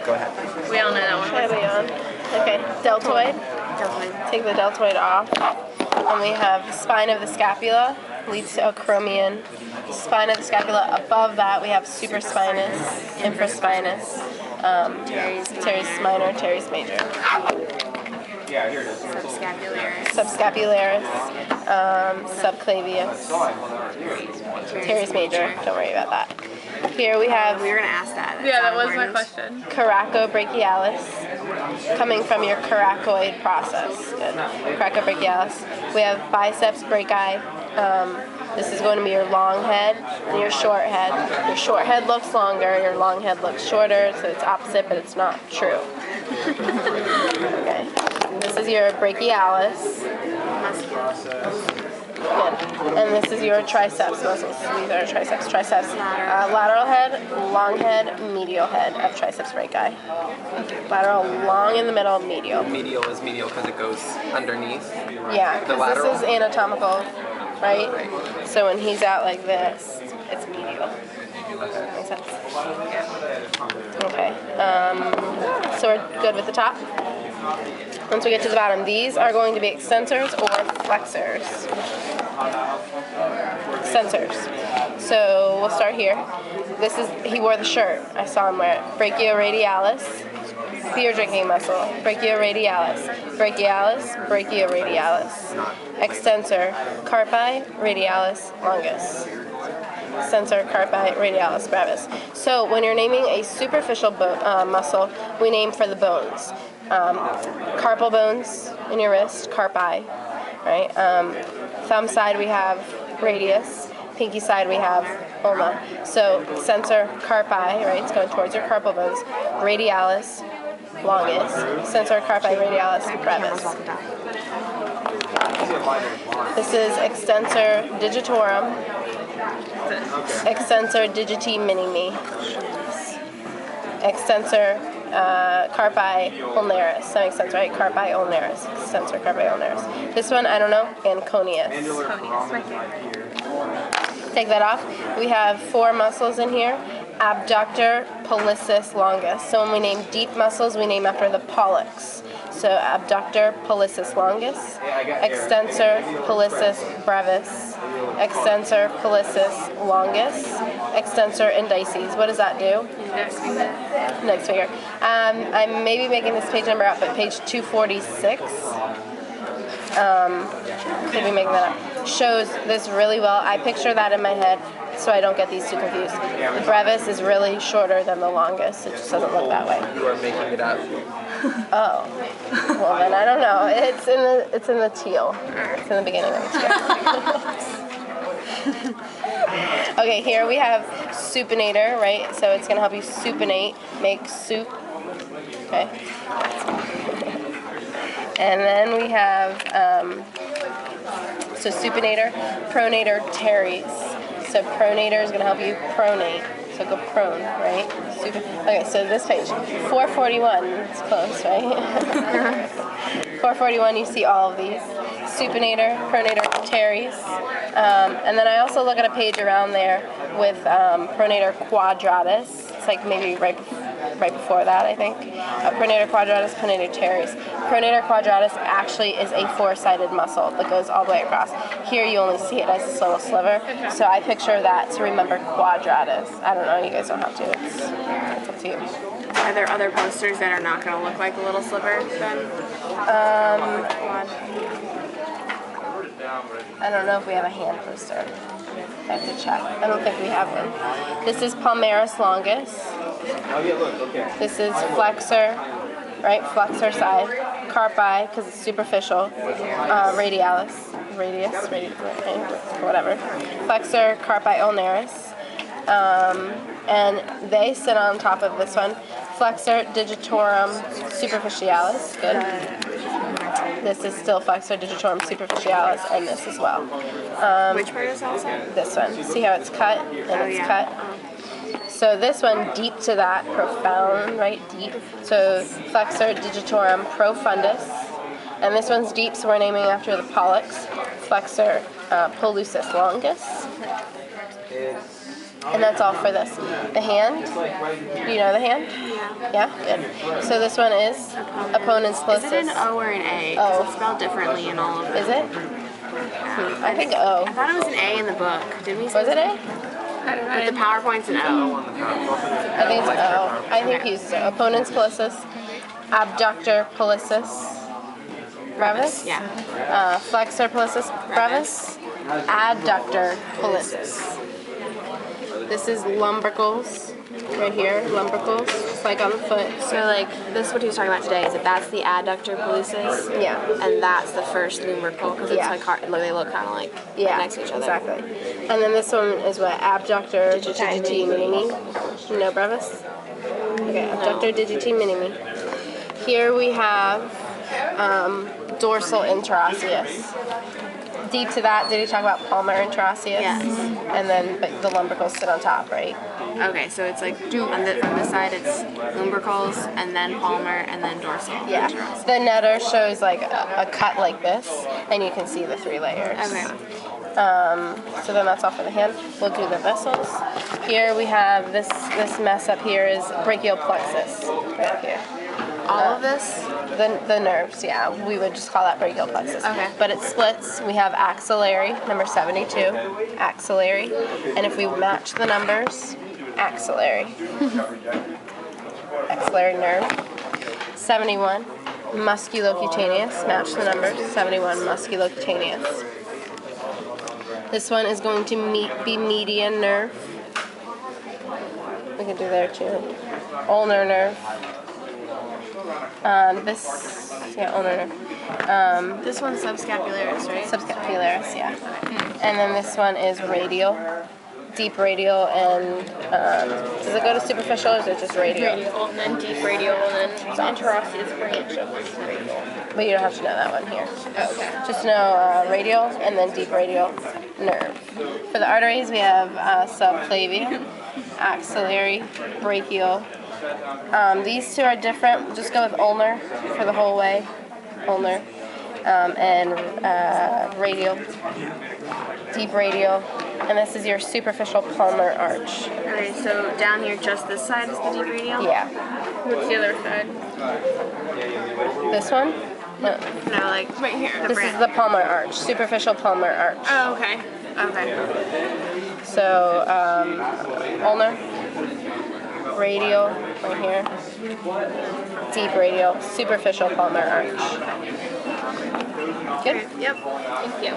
Go ahead. We all know that one. Should I be on? Okay, deltoid. Take the deltoid off. And we have spine of the scapula, leads to acromion. Spine of the scapula. Above that, we have supraspinous, infraspinous, teres minor, teres major. Yeah, here it is. Subscapularis, subclavius, teres major. Don't worry about that. Here we have. We were gonna ask that. Yeah, that was my question. Coracobrachialis, coming from your coracoid process. Good. Coracobrachialis. We have biceps brachii. This is going to be your long head and your short head. Your short head looks longer, your long head looks shorter, so it's opposite, but it's not true. Okay. This is your brachialis. Good. And this is your triceps muscles. These are triceps. Triceps, lateral head, long head, medial head of triceps brachii. Lateral, long in the middle, medial. Medial is medial because it goes underneath. Yeah, The because lateral. this is anatomical, right? So when he's out like this, it's medial. Makes sense? Okay. So we're good with the top? Once we get to the bottom, these are going to be extensors or flexors. Extensors. So we'll start here. This is, he wore the shirt. I saw him wear it. Brachioradialis, beer drinking muscle. Brachioradialis, brachialis, brachioradialis. Extensor, carpi, radialis, longus. Extensor, carpi, radialis, brevis. So when you're naming a superficial muscle, we name for the bones. Carpal bones in your wrist, carpi, right? Thumb side we have radius, pinky side we have ulna. So extensor carpi, right? It's going towards your carpal bones. Radialis, longus. Extensor carpi, radialis, brevis. This is extensor digitorum. Extensor digiti minimi. Extensor carpi ulnaris. That makes sense, right? Carpi ulnaris. Extensor carpi ulnaris. This one, I don't know. Anconius. Take that off. We have 4 muscles in here. Abductor pollicis longus. So when we name deep muscles, we name after the pollex. So abductor pollicis longus. Extensor pollicis brevis. Extensor pollicis longus. Extensor indicis. What does that do? Next finger. I may be making this page number up, but page 246. Could be making that up. Shows this really well. I picture that in my head so I don't get these too confused. The brevis is really shorter than the longus. It just doesn't look that way. You are making it up. Oh. Well then I don't know. It's in the teal. It's in the beginning of the teal. Okay, here we have supinator, right? So it's going to help you supinate, make soup. Okay. And then we have, so supinator, pronator, teres. So pronator is going to help you pronate. So go prone, right? Okay, so this page, 441, it's close, right? 441, you see all of these. Supinator, pronator, teres. And then I also look at a page around there with pronator quadratus. It's like maybe right before that, I think. Pronator quadratus, pronator teres. Pronator quadratus actually is a 4-sided muscle that goes all the way across. Here you only see it as this little sliver, so I picture that to remember quadratus. I don't know, you guys don't have to. It's up to you. Are there other posters that are not going to look like a little sliver then? I don't know if we have a hand poster. I have to check. I don't think we have one. This is palmaris longus. This is flexor, right? Flexor side. Carpi, because it's superficial. Radialis. Radius, whatever. Flexor, carpi ulnaris. And they sit on top of this one. Flexor digitorum superficialis. Good. This is still flexor digitorum superficialis, and this as well. Which part is also? This one. See how it's cut? And it's cut. So this one, deep to that, profound, right? Deep. So flexor digitorum profundus. And this one's deep, so we're naming after the pollex. Flexor pollucis longus. And that's all for this. The hand, do you know the hand? Yeah, good. So this one is opponent's Is closest. it an O or an A? 'Cause O. it's spelled differently in all of them. Is it? I think O. I thought it was an A in the book. Did we say Was it A? But the PowerPoint's an O. I think it's O. I think he's opponent's closest. Abductor pollicis brevis. Yeah. Flexor pollicis brevis. Adductor pollicis. This is lumbricals, right here, lumbricals, just like on the foot. So like this is what he was talking about today. Is that that's the adductor pollicis? Yeah. And that's the first lumbrical because it's Yeah. like hard, they look kind of like next to each other. Exactly. And then this one is what? Abductor digiti minimi. No brevis? Okay, abductor digiti minimi. Here we have dorsal interosseous. Deep to that, did he talk about palmar interosseous? Yes. And then but the lumbricals sit on top, right? Okay, so it's like on this side it's lumbricals and then palmar and then dorsal. Yeah. The netter shows like a cut like this, and you can see the 3 layers. Okay. So then that's all for the hand. We'll do the vessels. Here we have this mess up here is brachial plexus, right here. All of this? The nerves, yeah. We would just call that brachial plexus. Okay. But it splits. We have axillary, number 72, axillary. And if we match the numbers, axillary. Axillary nerve. 71, musculocutaneous. Match the numbers, 71, musculocutaneous. This one is going to be median nerve. We can do there too. Ulnar nerve. Ulnar nerve. This one's subscapularis, right? Subscapularis, yeah. And then this one is radial, deep radial, and does it go to superficial or is it just radial? Radial, and then deep radial, and then interosseous branch of this radial. But you don't have to know that one here. Oh, okay. Just know radial and then deep radial nerve. For the arteries, we have subclavian, axillary, brachial. These two are different. Just go with ulnar for the whole way. Ulnar. And radial, deep radial. And this is your superficial palmar arch. Okay, so down here just this side is the deep radial? Yeah. What's the other side? This one? No. No, like right here. This is the palmar arch, superficial palmar arch. Oh, okay. Okay. So, ulnar, radial, right here, deep radial, superficial palmar arch. Good? Yep. Thank you.